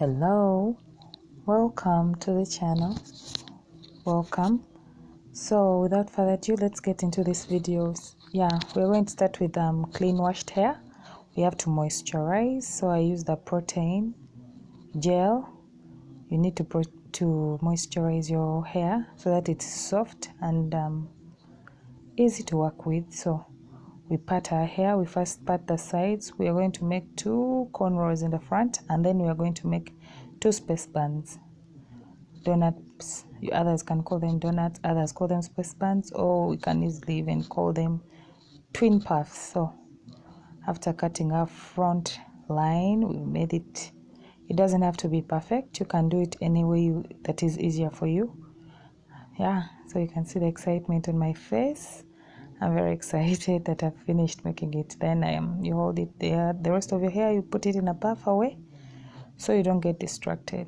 Hello, welcome to the channel. Welcome. So without further ado, let's get into this video. We're going to start with clean washed hair. We have to moisturize, so I use the protein gel. You need to moisturize your hair so that it's soft and easy to work with. So we part our hair. We first part the sides. We are going to make 2 cornrows in the front, and then we are going to make 2 space buns. Donuts, others can call them donuts, others call them space buns, or we can easily even call them twin puffs. So after cutting our front line, we made it. It doesn't have to be perfect. You can do it any way that is easier for you. So you can see the excitement on my face. I'm very excited that I've finished making it. Then you hold it there. The rest of your hair, you put it in a puff away so you don't get distracted.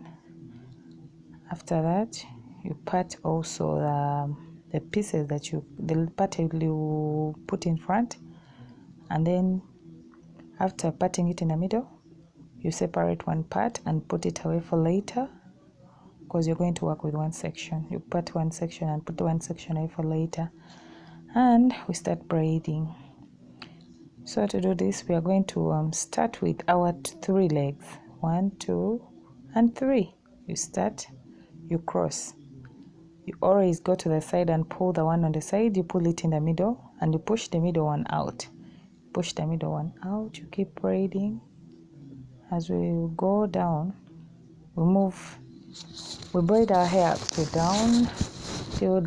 After that, you part also the pieces the part you put in front, and then after parting it in the middle, you separate one part and put it away for later, because you're going to work with one section. You part one section and put one section away for later, and we start braiding. So to do this, we are going to start with our 3 legs. 1, 2, and 3. You start, you cross. You always go to the side and pull the one on the side. You pull it in the middle and you push the middle one out. Push the middle one out. You keep braiding. As we go down, we braid our hair up to down till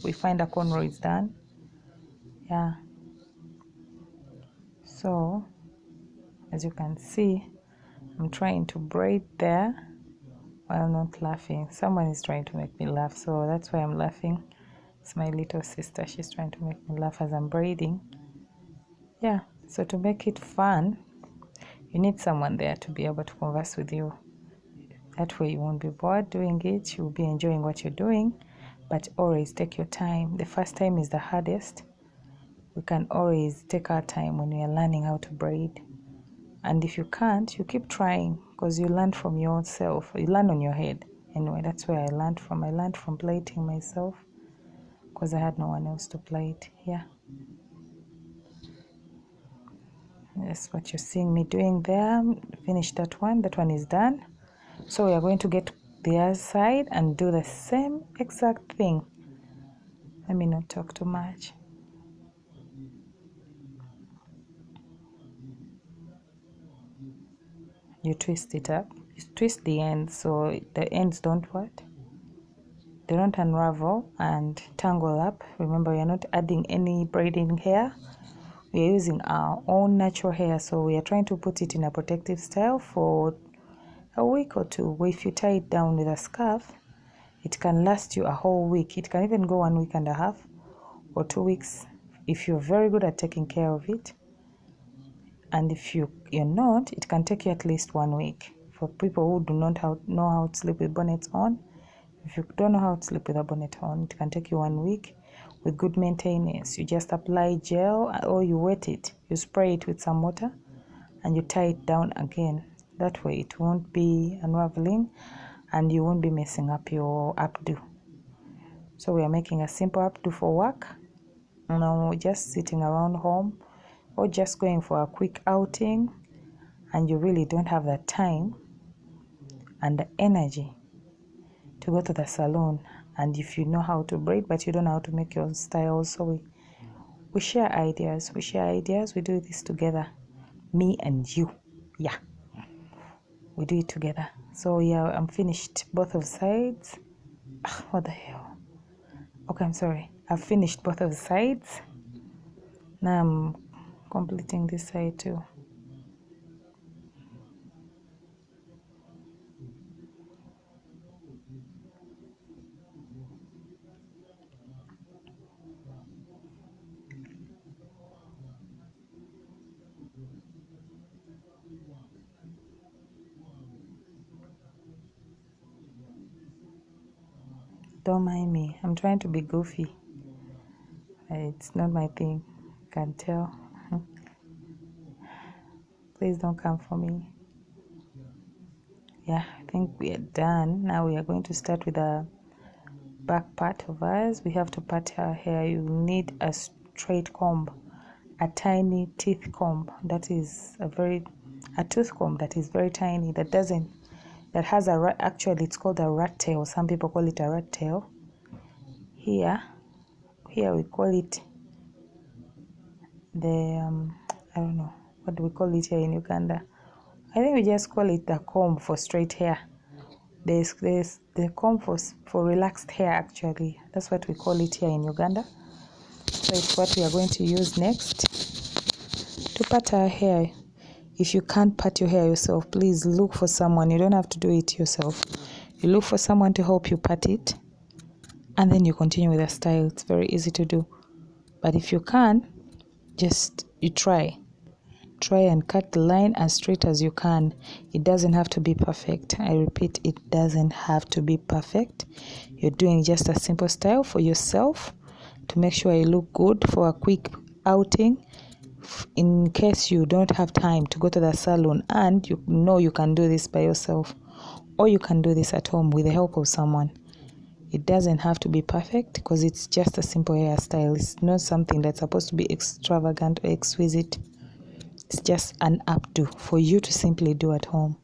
we find the cornrow is done. So as you can see, I'm trying to braid there while not laughing. Someone is trying to make me laugh, so that's why I'm laughing. It's my little sister. She's trying to make me laugh as I'm braiding. So to make it fun, you need someone there to be able to converse with you. That way you won't be bored doing it. You'll be enjoying what you're doing, but always take your time. The first time is the hardest. We can always take our time when we are learning how to braid. And if you can't, you keep trying, because you learn from yourself. You learn on your head. Anyway, that's where I learned from. I learned from plaiting myself, because I had no one else to plait. That's what you're seeing me doing there. Finish that one. That one is done. So we are going to get the other side and do the same exact thing. Let me not talk too much. You twist it up. You twist the ends so the ends don't what? They don't unravel and tangle up. Remember, we are not adding any braiding hair. We are using our own natural hair, so we are trying to put it in a protective style for a week or 2. If you tie it down with a scarf, it can last you a whole week. It can even go 1.5 weeks or 2 weeks if you're very good at taking care of it. And if you're not, it can take you at least 1 week. For people who do not know how to sleep with bonnets on, if you don't know how to sleep with a bonnet on, it can take you 1 week. With good maintenance, you just apply gel, or you wet it, you spray it with some water, and you tie it down again. That way it won't be unraveling and you won't be messing up your updo. So we are making a simple updo for work. Now just sitting around home, or just going for a quick outing, and you really don't have the time and the energy to go to the salon. And if you know how to braid but you don't know how to make your style, so we share ideas. We do this together, me and you. We do it together. So I'm finished both of sides. What the hell? Okay, I'm sorry. I've finished both of the sides. Now I'm completing this side too. Don't mind me. I'm trying to be goofy. It's not my thing. You can tell. Please don't come for me. Yeah, I think we are done. Now we are going to start with the back part of us. We have to part our hair. You need a straight comb, a tiny teeth comb. That is a tooth comb that is very tiny, that has a rat. Actually, it's called a rat tail. Some people call it a rat tail. Here we call it the I don't know what do we call it here in Uganda. I think we just call it the comb for straight hair. There's the comb for relaxed hair. Actually, that's what we call it here in Uganda. So it's what we are going to use next to part our hair. If you can't part your hair yourself, please look for someone. You don't have to do it yourself. You look for someone to help you part it, and then you continue with the style. It's very easy to do. But if you can, you try and cut the line as straight as you can. It doesn't have to be perfect. I repeat, it doesn't have to be perfect. You're doing just a simple style for yourself to make sure you look good for a quick outing, in case you don't have time to go to the salon and you know you can do this by yourself, or you can do this at home with the help of someone. It doesn't have to be perfect because it's just a simple hairstyle. It's not something that's supposed to be extravagant or exquisite. It's just an updo for you to simply do at home.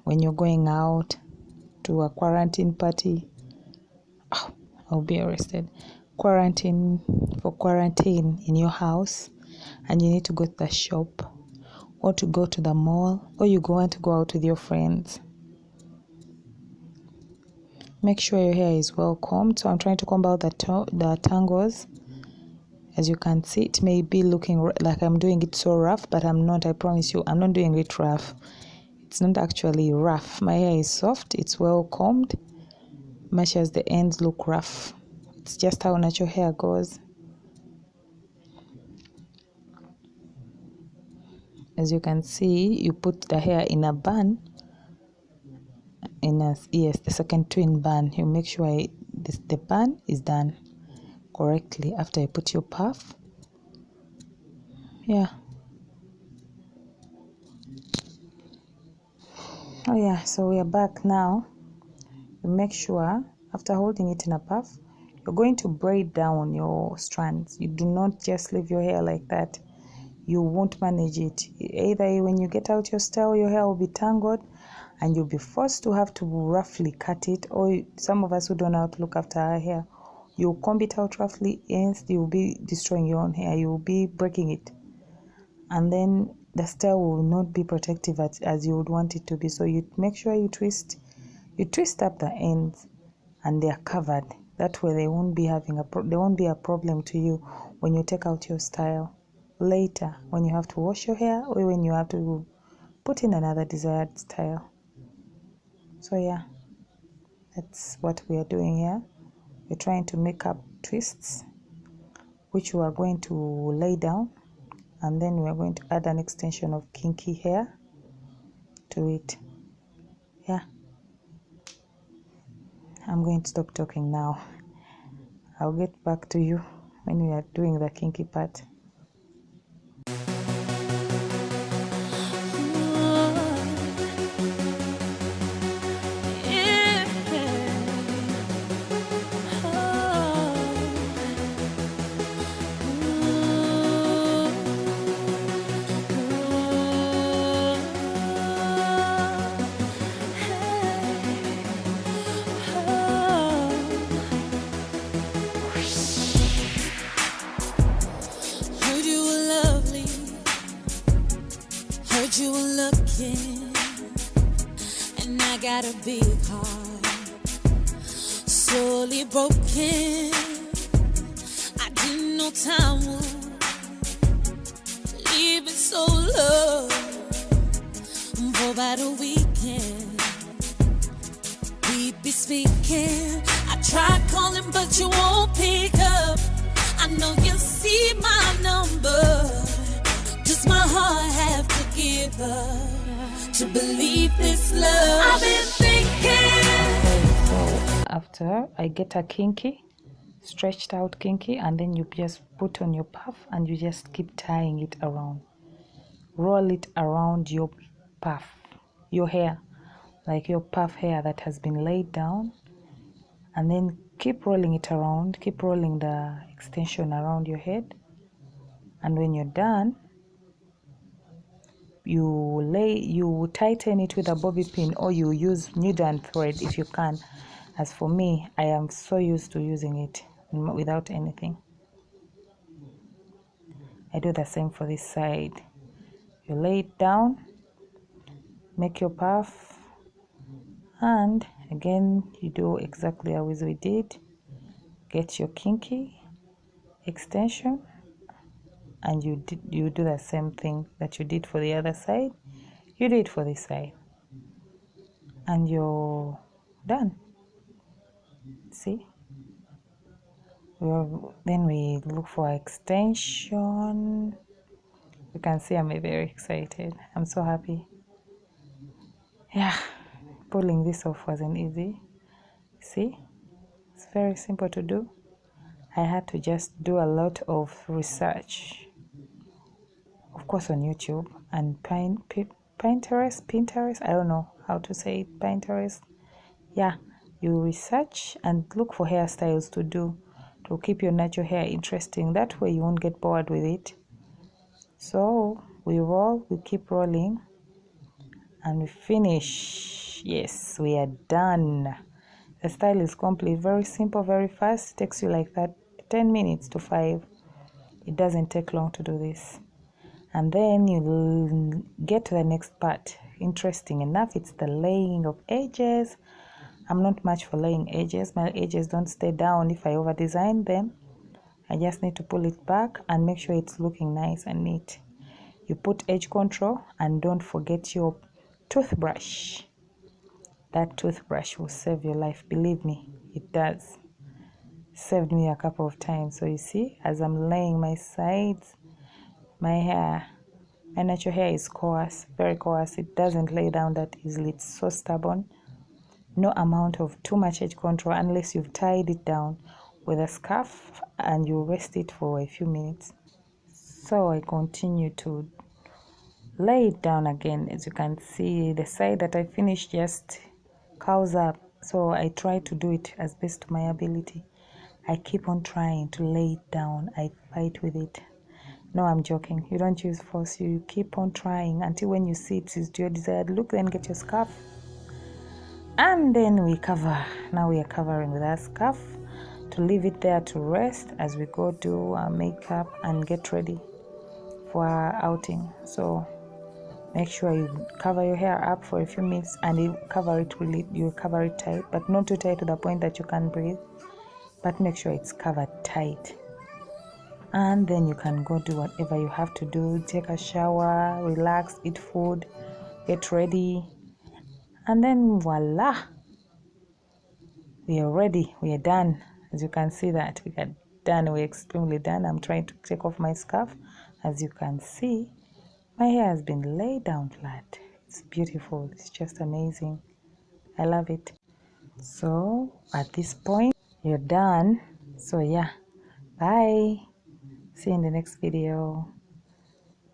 When you're going out to a quarantine party, I'll be arrested. Quarantine in your house, and you need to go to the shop or to go to the mall, or you want to go out with your friends. Make sure your hair is well combed. So I'm trying to comb out the tangles. As you can see, it may be looking like I'm doing it so rough, but I'm not. I promise you, I'm not doing it rough. It's not actually rough. My hair is soft. It's well combed, much as the ends look rough. It's just how natural hair goes. As you can see, you put the hair in a bun. The second twin bun. You make sure the bun is done correctly after you put your puff. Yeah. Oh yeah, so we are back now. You make sure after holding it in a puff, you're going to braid down your strands. You do not just leave your hair like that. You won't manage it. Either when you get out your style, your hair will be tangled and you'll be forced to have to roughly cut it, or some of us who don't know how to look after our hair, you'll comb it out roughly and you'll be destroying your own hair. You'll be breaking it. And then the style will not be protective as you would want it to be. So you make sure you twist up the ends and they are covered. That way they won't be a problem to you when you take out your style later, when you have to wash your hair or when you have to put in another desired style. So yeah, that's what we are doing here. We're trying to make up twists, which we are going to lay down, and then we are going to add an extension of kinky hair to it. Yeah, I'm going to stop talking now. I'll get back to you when we are doing the kinky part. You were looking, and I got a big heart, sorely broken. I didn't know time would leave me so low. For about a weekend, we'd be speaking. I tried calling, but you won't pick up. I know you see my number. Does my heart have to give up to believe this love? I've been thinking. So after I get a kinky, stretched out kinky, and then you just put on your puff and you just keep tying it around. Roll it around your puff, your hair, like your puff hair that has been laid down, and then keep rolling it around, keep rolling the extension around your head. And when you're done, you tighten it with a bobby pin, or you use needle and thread if you can. As for me, I am so used to using it without anything. I do the same for this side. You lay it down, make your puff, and again you do exactly as we did. Get your kinky extension, and you do the same thing that you did for the other side. You do it for this side, and you're done. See? Then we look for extension. You can see I'm very excited. I'm so happy. Yeah, pulling this off wasn't easy. See, it's very simple to do. I had to just do a lot of research, of course, on YouTube and Pinterest. I don't know how to say it. Pinterest. Yeah, you research and look for hairstyles to do to keep your natural hair interesting. That way you won't get bored with it. So we roll, we keep rolling, and we finish. Yes, we are done. The style is complete. Very simple, very fast. It takes you like that 10 minutes to 5. It doesn't take long to do this. And then you get to the next part. Interesting enough, it's the laying of edges. I'm not much for laying edges. My edges don't stay down if I over design them. I just need to pull it back and make sure it's looking nice and neat. You put edge control, and don't forget your toothbrush. That toothbrush will save your life. Believe me, it does. Saved me a couple of times. So you see, as I'm laying my sides, my natural hair is coarse, very coarse. It doesn't lay down that easily. It's so stubborn. No amount of too much edge control unless you've tied it down with a scarf and you rest it for a few minutes. So I continue to lay it down again. As you can see, the side that I finished just curls up. So I try to do it as best to my ability. I keep on trying to lay it down. I fight with it. No, I'm joking. You don't use force. You keep on trying until when you see it is to your desired look, then get your scarf. And then we cover. Now we are covering with our scarf to leave it there to rest as we go do our makeup and get ready for our outing. So make sure you cover your hair up for a few minutes, and you cover it tight, but not too tight to the point that you can't breathe, but make sure it's covered tight. And then you can go do whatever you have to do. Take a shower, relax, eat food, get ready, and then voila, we are ready. We are done. As you can see that we are done. We're extremely done. I'm trying to take off my scarf. As you can see, my hair has been laid down flat. It's beautiful. It's just amazing. I love it. So at this point, you're done. So yeah, bye. See you in the next video.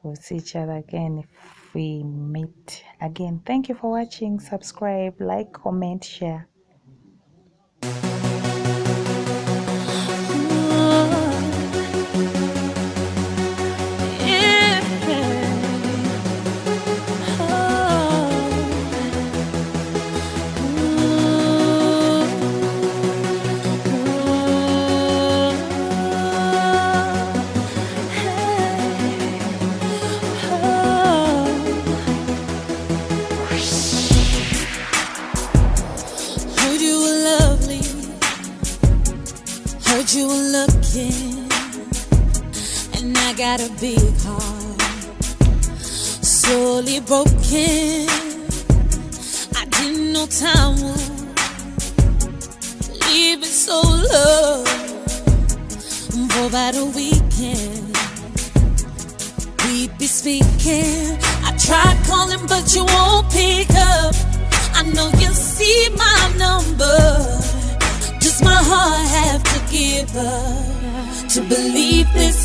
We'll see each other again if we meet again. Thank you for watching. Subscribe, like, comment, share. You were looking, and I got a big heart, sorely broken. I didn't know time would leave it so low. For about a weekend, we'd be speaking. I tried calling, but you won't pick up. I know you see my number. Does my heart have to give up to believe this